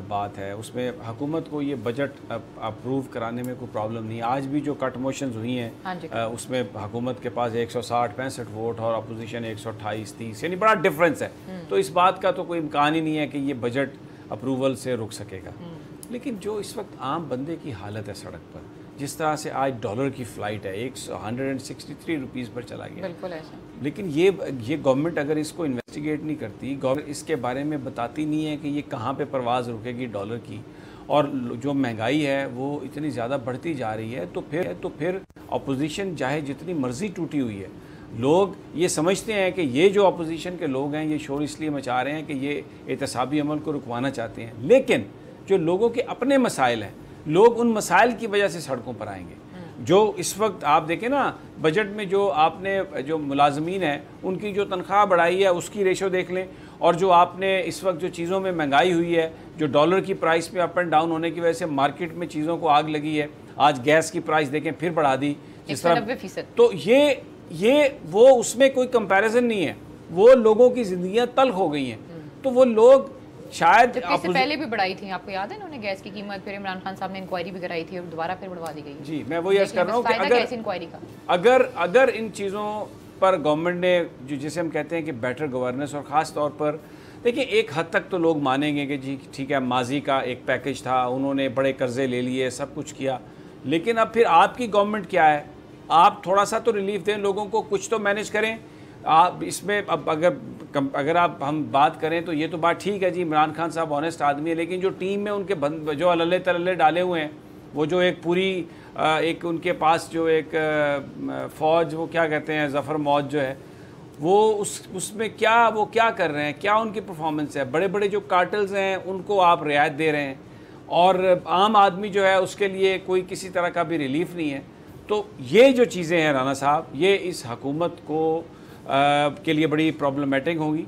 बात है उसमें हुकूमत को ये बजट अप्रूव कराने में कोई प्रॉब्लम नहीं है। आज भी जो कट मोशंस हुई हैं उसमें हुकूमत के पास 160-65 वोट और अपोजिशन 128-30, यानी बड़ा डिफरेंस है। तो इस बात का तो कोई इम्कान ही नहीं है कि ये बजट अप्रूवल से रुक सकेगा। लेकिन जो इस वक्त आम बंदे की हालत है सड़क पर, जिस तरह से आज डॉलर की फ़्लाइट है 163 रुपीज़ पर चला गया, बिल्कुल ऐसा। लेकिन ये गवर्नमेंट अगर इसको इन्वेस्टिगेट नहीं करती, गवर्नमेंट इसके बारे में बताती नहीं है कि ये कहाँ पे परवाज़ रुकेगी डॉलर की, और जो महंगाई है वो इतनी ज़्यादा बढ़ती जा रही है, तो फिर अपोजिशन चाहे जितनी मर्जी टूटी हुई है, लोग ये समझते हैं कि ये जो अपोजिशन के लोग हैं ये शोर इसलिए मचा रहे हैं कि ये एहतसाबी अमल को रुकवाना चाहते हैं। लेकिन जो लोगों के अपने मसाइल हैं, लोग उन मसाइल की वजह से सड़कों पर आएंगे। जो इस वक्त आप देखें ना, बजट में जो आपने जो मुलाजमीन हैं उनकी जो तनख्वाह बढ़ाई है उसकी रेशो देख लें, और जो आपने इस वक्त जो चीज़ों में महंगाई हुई है, जो डॉलर की प्राइस में अप एंड डाउन होने की वजह से मार्केट में चीज़ों को आग लगी है। आज गैस की प्राइस देखें फिर बढ़ा दी जिस तरह, तो ये वो उसमें कोई कंपैरिजन नहीं है। वो लोगों की ज़िंदगियाँ तल्ख हो गई हैं, तो वो लोग शायद इससे पहले भी बढ़ाई थी, आपको याद है उन्होंने गैस की कीमत, फिर इमरान खान साहब ने इंक्वायरी भी कराई थी और दोबारा फिर बढ़वा दी गई। जी, मैं वही अर्ज कर रहा हूँ कि अगर इन चीज़ों पर गवर्नमेंट ने जो जिसे हम कहते हैं कि बेटर गवर्नेंस, और ख़ास तौर पर देखिए एक हद तक तो लोग मानेंगे कि जी ठीक है, माजी का एक पैकेज था, उन्होंने बड़े कर्जे ले लिए, सब कुछ किया, लेकिन अब फिर आपकी गवर्नमेंट क्या है, आप थोड़ा सा तो रिलीफ दें लोगों को, कुछ तो मैनेज करें आप इसमें। अब अगर आप हम बात करें तो ये तो बात ठीक है जी, इमरान खान साहब ऑनेस्ट आदमी है, लेकिन जो टीम में उनके जो अल्ले तल्ले डाले हुए हैं, वो जो एक पूरी एक उनके पास जो एक फ़ौज, वो क्या कहते हैं, ज़फ़र मौज जो है, वो उसमें वो क्या कर रहे हैं, क्या उनकी परफॉर्मेंस है। बड़े बड़े जो कार्टल्स हैं उनको आप रियायत दे रहे हैं, और आम आदमी जो है उसके लिए कोई किसी तरह का भी रिलीफ नहीं है। तो ये जो चीज़ें हैं राना साहब, ये इस हुकूमत को के लिए बड़ी प्रॉब्लमेटिक होगी,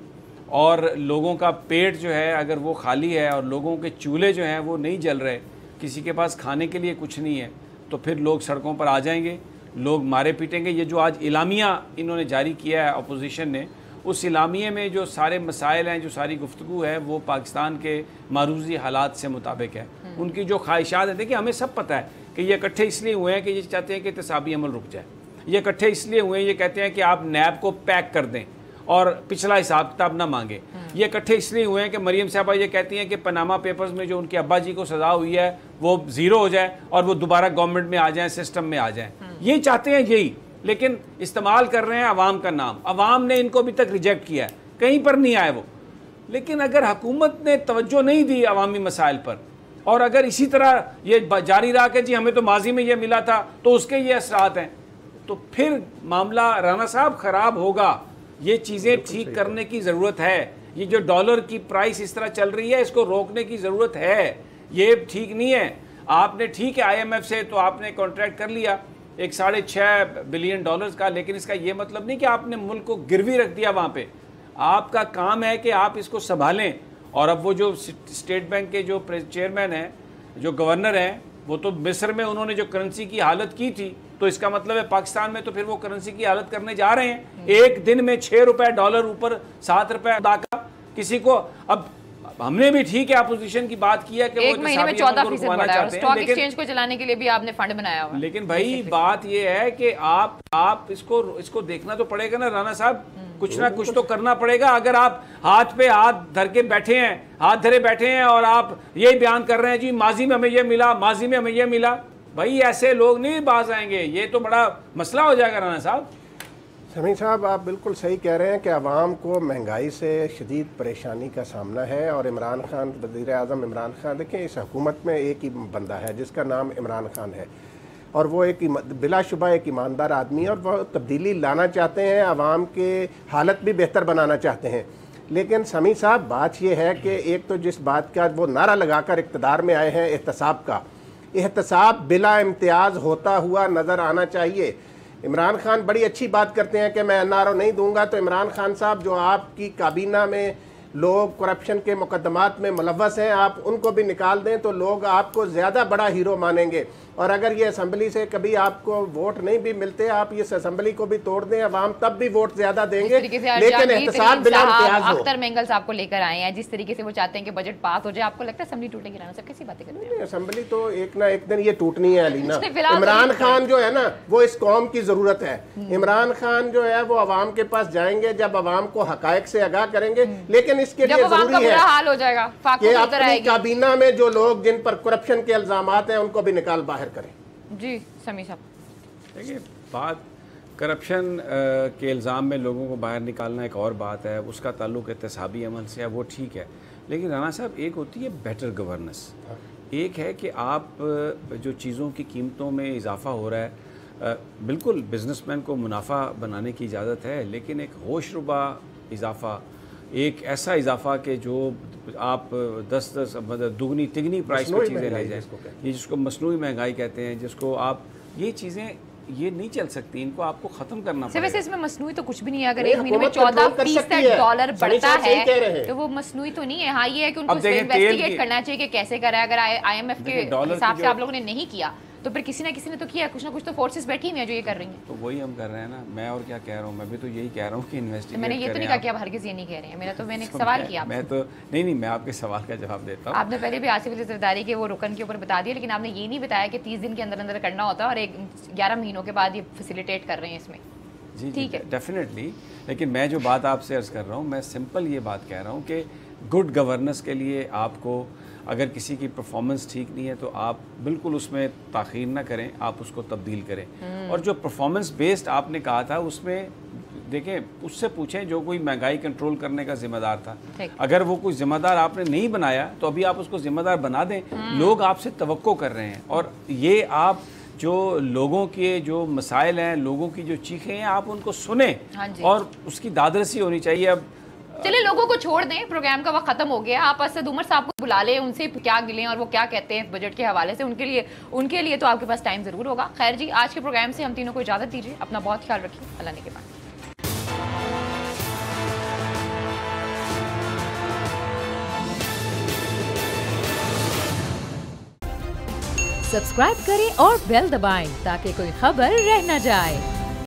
और लोगों का पेट जो है अगर वो खाली है और लोगों के चूल्हे जो हैं वो नहीं जल रहे, किसी के पास खाने के लिए कुछ नहीं है, तो फिर लोग सड़कों पर आ जाएंगे, लोग मारे पीटेंगे। ये जो आज इलामिया इन्होंने जारी किया है अपोजिशन ने, उस इलामिये में जो सारे मसाइल हैं, जो सारी गुफ्तगू है, वो पाकिस्तान के मारूजी हालात से मुताबिक है। उनकी जो ख्वाहिशात हैं, देखिए हमें सब पता है कि ये इकट्ठे इसलिए हुए हैं कि ये चाहते हैं कि एहतसाबी अमल रुक जाए, ये इकट्ठे इसलिए हुए हैं, ये कहते हैं कि आप नैब को पैक कर दें और पिछला हिसाब किताब ना मांगे। ये इकट्ठे इसलिए हुए हैं कि मरीम साहबा ये कहती हैं कि पनामा पेपर्स में जो उनके अब्बा जी को सज़ा हुई है वो ज़ीरो हो जाए और वो दोबारा गवर्नमेंट में आ जाएं, सिस्टम में आ जाएं। ये चाहते हैं यही, लेकिन इस्तेमाल कर रहे हैं अवाम का नाम। अवाम ने इनको अभी तक रिजेक्ट किया है, कहीं पर नहीं आए वो। लेकिन अगर हुकूमत ने तवज्जो नहीं दी अवामी मसाइल पर, और अगर इसी तरह ये जारी रहा कि जी हमें तो माजी में ये मिला था तो उसके ये असरात हैं, तो फिर मामला राना साहब ख़राब होगा। ये चीज़ें ठीक करने की ज़रूरत है। ये जो डॉलर की प्राइस इस तरह चल रही है, इसको रोकने की ज़रूरत है। ये ठीक नहीं है। आपने ठीक है IMF से तो आपने कॉन्ट्रैक्ट कर लिया एक $6.5 बिलियन का, लेकिन इसका ये मतलब नहीं कि आपने मुल्क को गिरवी रख दिया वहाँ पे। आपका काम है कि आप इसको संभालें। और अब वो जो स्टेट बैंक के जो चेयरमैन हैं, जो गवर्नर हैं, वो तो मिस्र में उन्होंने जो करेंसी की हालत की थी, तो इसका मतलब है पाकिस्तान में तो फिर वो करेंसी की हालत करने जा रहे हैं। एक दिन में $6 डॉलर ऊपर $7 का किसी को। अब हमने भी ठीक है अपोजिशन की बात की है कि एक महीने में 14% बढ़ा है, स्टॉक एक्सचेंज को चलाने के लिए भी आपने फंड बनाया हुआ है। लेकिन भाई बात ये है कि आप इसको देखना तो पड़ेगा ना राना साहब, कुछ ना कुछ तो करना पड़ेगा। अगर आप हाथ पे हाथ धर के बैठे हैं, हाथ धरे बैठे हैं और आप ये बयान कर रहे हैं जी माजी में हमें ये मिला, माजी में हमें ये मिला, भाई ऐसे लोग नहीं बाज आएंगे। ये तो बड़ा मसला हो जाएगा राना साहब। समीर साहब आप बिल्कुल सही कह रहे हैं कि आवाम को महंगाई से शदीद परेशानी का सामना है। और इमरान खान, वज़ीर आज़म इमरान खान, देखें इस हुकूमत में एक ही बंदा है जिसका नाम इमरान खान है, और वो एक बिलाशुबा एक ईमानदार आदमी है, और वो तब्दीली लाना चाहते हैं, आवाम के हालत भी बेहतर बनाना चाहते हैं। लेकिन समी साहब बात यह है कि एक तो जिस बात का वो नारा लगाकर इक़्तिदार में आए हैं एहतसाब का, एहतसाब बिला इम्तियाज़ होता हुआ नज़र आना चाहिए। इमरान खान बड़ी अच्छी बात करते हैं कि मैं एनआरओ नहीं दूंगा, तो इमरान खान साहब जो आपकी काबीना में लोग करप्शन के मुकदमात में मुलव्वस हैं, आप उनको भी निकाल दें तो लोग आपको ज़्यादा बड़ा हीरो मानेंगे। और अगर ये असम्बली से कभी आपको वोट नहीं भी मिलते, आप इस असम्बली को भी तोड़ दें, अवाम तब भी वोट ज़्यादा देंगे, लेकिन एहतसाब बिला इम्तियाज़ हो। अख्तर मेंगल साहब को लेकर आए हैं, जिस तरीके से वो चाहते हैं कि बजट पास हो जाए, आपको लगता है असम्बली टूटेगी? राना साहब कैसी बातें करते हैं? असम्बली तो एक ना एक दिन ये टूटनी है अलीना। इमरान खान जो है ना वो इस कौम की ज़रूरत है। इमरान खान जो है वो अवाम के पास जाएंगे जब अवाम को हकायक से आगाह करेंगे, लेकिन इसके लिए जरूरी है हाल हो जाएगा कि अपनी काबीना में जो लोग जिन पर करप्शन के इल्जामात हैं उनको भी निकाल बाहर करें। जी समी साहब, देखिए, बात करप्शन के इल्ज़ाम में लोगों को बाहर निकालना एक और बात है, उसका ताल्लुक एहतसाबी अमल से है, वो ठीक है। लेकिन राना साहब, एक होती है बेटर गवर्नेंस, एक है कि आप जो चीज़ों की कीमतों में इजाफा हो रहा है, बिल्कुल बिजनेसमैन को मुनाफा बनाने की इजाज़त है, लेकिन एक होशरुबा इजाफा, एक ऐसा इजाफा कि जो आप 10-10 मतलब दुगनी तिगनी प्राइस पर चीज़ें ले जाएँ, ये जिसको मसनूई महंगाई कहते हैं, जिसको आप ये चीज़ें ये नहीं चल सकती, इनको आपको खत्म करना पड़ेगा। वैसे इसमें मसनूई तो कुछ भी नहीं है। अगर एक महीने में 14% डॉलर बढ़ता है तो वो मसनूई तो नहीं है। हाँ, ये है कि उनको इन्वेस्टिगेट करना चाहिए कि कैसे करा है। अगर IMF के हिसाब से आप लोगों ने नहीं किया तो फिर किसी ना तो किया, कुछ ना कुछ तो फोर्सेस बैठी हुई हैं जो ये कर रही हैं। तो वही हम कर रहे हैं ना। मैं और क्या कह रहा हूँ, मैं भी तो यही कह रहा हूँ कि इन्वेस्टिगेट। मैंने ये तो नहीं कहा कि आप हरगिज़ ये नहीं कह रहे हैं। मैंने एक सवाल किया। मैं तो नहीं, मैं आपके सवाल का जवाब देता हूँ। आपने पहले भी आसिफ अली ज़रदारी के वो रुकन के ऊपर बता दिया, लेकिन आपने ये नहीं बताया कि 30 दिन के अंदर अंदर करना होता है और 11 महीनों के बाद ये फैसिलिटेट कर रहे हैं इसमें। जी ठीक है, डेफिनेटली। लेकिन मैं जो बात आपसे अर्ज़ कर रहा हूँ, मैं सिंपल ये बात कह रहा हूँ कि गुड गवर्नेंस के लिए आपको, अगर किसी की परफॉर्मेंस ठीक नहीं है तो आप बिल्कुल उसमें ताख़ीर ना करें, आप उसको तब्दील करें। और जो परफॉर्मेंस बेस्ड आपने कहा था, उसमें देखें, उससे पूछें जो कोई महंगाई कंट्रोल करने का जिम्मेदार था। अगर वो कोई जिम्मेदार आपने नहीं बनाया तो अभी आप उसको जिम्मेदार बना दें। लोग आपसे तवक्को कर रहे हैं, और ये आप जो लोगों के जो मसाइल हैं, लोगों की जो चीखें हैं, आप उनको सुने और उसकी दादरसी होनी चाहिए। अब चलिए, लोगों को छोड़ दें, प्रोग्राम का वक्त खत्म हो गया। आप असद उमर साहब को बुला लें, उनसे क्या गिलें और वो क्या कहते हैं बजट के हवाले से। उनके लिए तो आपके पास टाइम जरूर होगा। खैर जी, आज के प्रोग्राम से हम तीनों को इजाजत दीजिए। अपना बहुत ख्याल रखिए। अल्लाह ने के बाद सब्सक्राइब करें और बेल दबाएं ताकि कोई खबर रह न जाए।